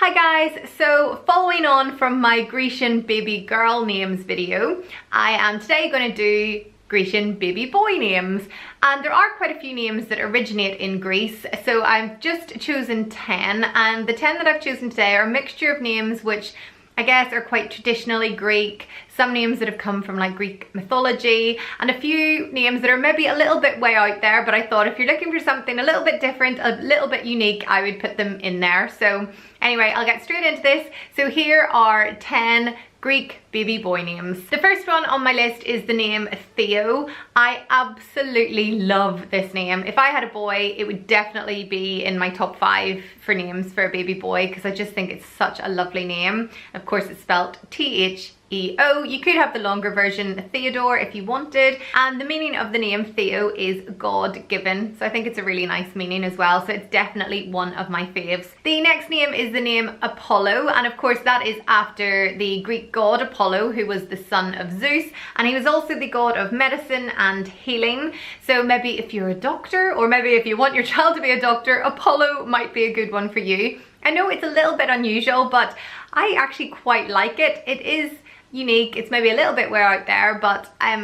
Hi guys, so following on from my Grecian baby girl names video, I am today going to do Grecian baby boy names, and there are quite a few names that originate in Greece, so I've just chosen 10, and the 10 that I've chosen today are a mixture of names which I guess are quite traditionally Greek, some names that have come from like Greek mythology, and a few names that are maybe a little bit way out there, but I thought if you're looking for something a little bit different, a little bit unique, I would put them in there. So anyway, I'll get straight into this. So here are 10 Greek baby boy names. The first one on my list is the name Theo. I absolutely love this name. If I had a boy, it would definitely be in my top 5 for names for a baby boy because I just think it's such a lovely name. Of course, it's spelled T-H-E-O. You could have the longer version, Theodore, if you wanted. And the meaning of the name Theo is God-given. So I think it's a really nice meaning as well. So it's definitely one of my faves. The next name is the name Apollo. And of course, that is after the Greek god Apollo, who was the son of Zeus. And he was also the god of medicine and healing. So maybe if you're a doctor, or maybe if you want your child to be a doctor, Apollo might be a good one for you. I know it's a little bit unusual, but I actually quite like it. It is unique. It's maybe a little bit way out there, but I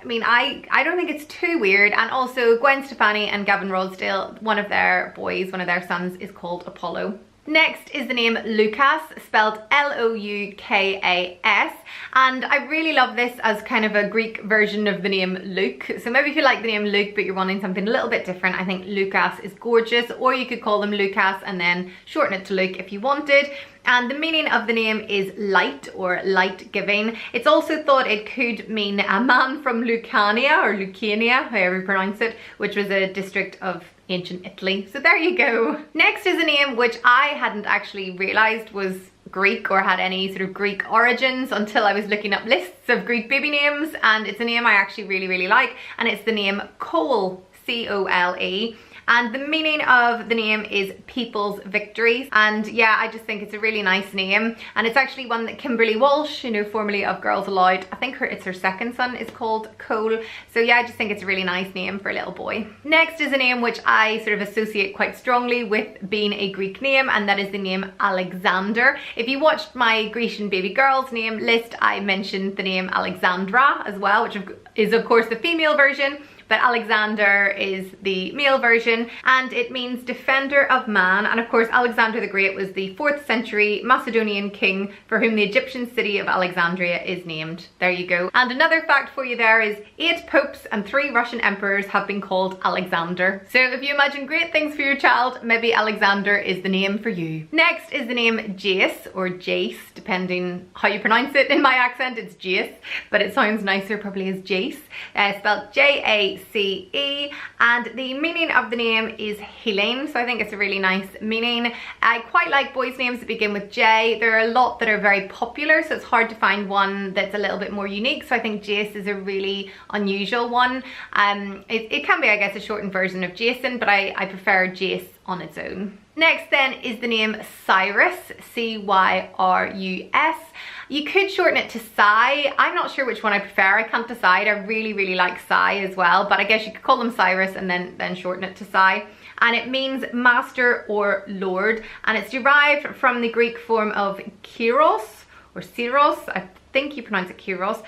mean, I don't think it's too weird. And also Gwen Stefani and Gavin Rossdale, one of their boys, one of their sons is called Apollo. Next is the name Loukas, spelled L-O-U-K-A-S, and I really love this as kind of a Greek version of the name Luke. So maybe if you like the name Luke but you're wanting something a little bit different, I think Loukas is gorgeous, or you could call them Loukas and then shorten it to Luke if you wanted. And the meaning of the name is light or light giving. It's also thought it could mean a man from Lucania or Lucania, however you pronounce it, which was a district of ancient Italy. So there you go. Next is a name which I hadn't actually realized was Greek or had any sort of Greek origins until I was looking up lists of Greek baby names, and it's a name I actually really like, and it's the name Cole, C-O-L-E. And the meaning of the name is people's victories. And yeah, I just think it's a really nice name. And it's actually one that Kimberly Walsh, you know, formerly of Girls Aloud, I think it's her second son is called Cole. So yeah, I just think it's a really nice name for a little boy. Next is a name which I sort of associate quite strongly with being a Greek name, and that is the name Alexander. If you watched my Grecian baby girls name list, I mentioned the name Alexandra as well, which is of course the female version. But Alexander is the male version, and it means defender of man. And of course, Alexander the Great was the 4th century Macedonian king for whom the Egyptian city of Alexandria is named. There you go. And another fact for you there is 8 popes and 3 Russian emperors have been called Alexander. So if you imagine great things for your child, maybe Alexander is the name for you. Next is the name Jace or Jace, depending how you pronounce it. In my accent, it's Jace, but it sounds nicer probably as Jace, spelled J-A-C-E, and the meaning of the name is healing. So I think it's a really nice meaning. I quite like boys' names that begin with J. There are a lot that are very popular, so it's hard to find one that's a little bit more unique. So I think Jace is a really unusual one. It can be, I guess, a shortened version of Jason, but I prefer Jace on its own. Next then is the name Cyrus, C-Y-R-U-S. You could shorten it to Cy. I'm not sure which one I prefer. I can't decide. I really like Cy as well, but I guess you could call him Cyrus and then shorten it to Cy. And it means master or lord, and it's derived from the Greek form of Kyros or Syros, I think you pronounce it Kyros,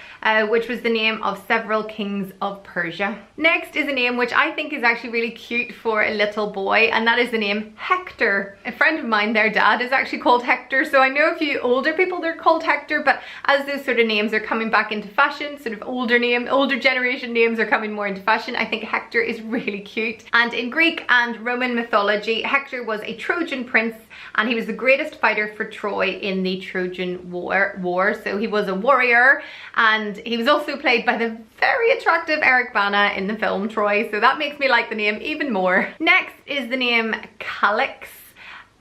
which was the name of several kings of Persia. Next is a name which I think is actually really cute for a little boy, and that is the name Hector. A friend of mine, their dad is actually called Hector, so I know a few older people they're called Hector, but as those sort of names are coming back into fashion, sort of older generation names are coming more into fashion, I think Hector is really cute. And in Greek and Roman mythology, Hector was a Trojan prince, and he was the greatest fighter for Troy in the Trojan War. So he was a warrior, and he was also played by the very attractive Eric Bana in the film Troy, so that makes me like the name even more. Next is the name Calix,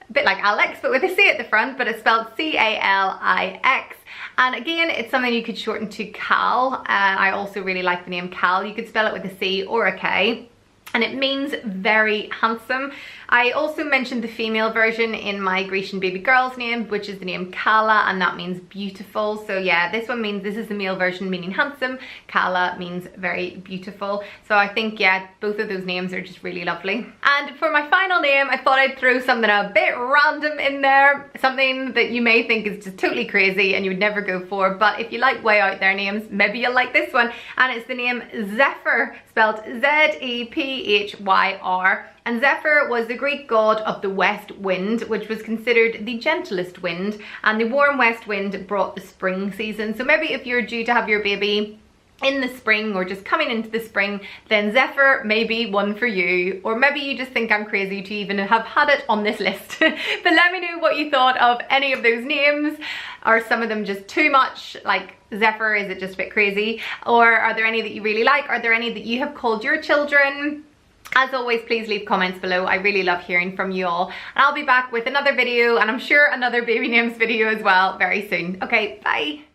a bit like Alex but with a C at the front, but it's spelled C-A-L-I-X. And again, it's something you could shorten to Cal. I also really like the name Cal. You could spell it with a C or a K. And it means very handsome. I also mentioned the female version in my Grecian baby girl's name, which is the name Kala, and that means beautiful. So yeah, this one means, this is the male version meaning handsome. Kala means very beautiful. So I think, yeah, both of those names are just really lovely. And for my final name, I thought I'd throw something a bit random in there. Something that you may think is just totally crazy and you would never go for. But if you like way out there names, maybe you'll like this one. And it's the name Zephyr, spelled Z-E-P-H-Y-R. And Zephyr was the Greek god of the west wind, which was considered the gentlest wind, and the warm west wind brought the spring season. So maybe if you're due to have your baby in the spring or just coming into the spring, then Zephyr may be one for you. Or maybe you just think I'm crazy to even have had it on this list. But let me know what you thought of any of those names. Are some of them just too much, like Zephyr, is it just a bit crazy? Or are there any that you really like? Are there any that you have called your children? As always, please leave comments below. I really love hearing from you all. And I'll be back with another video, and I'm sure another baby names video as well very soon. Okay, bye.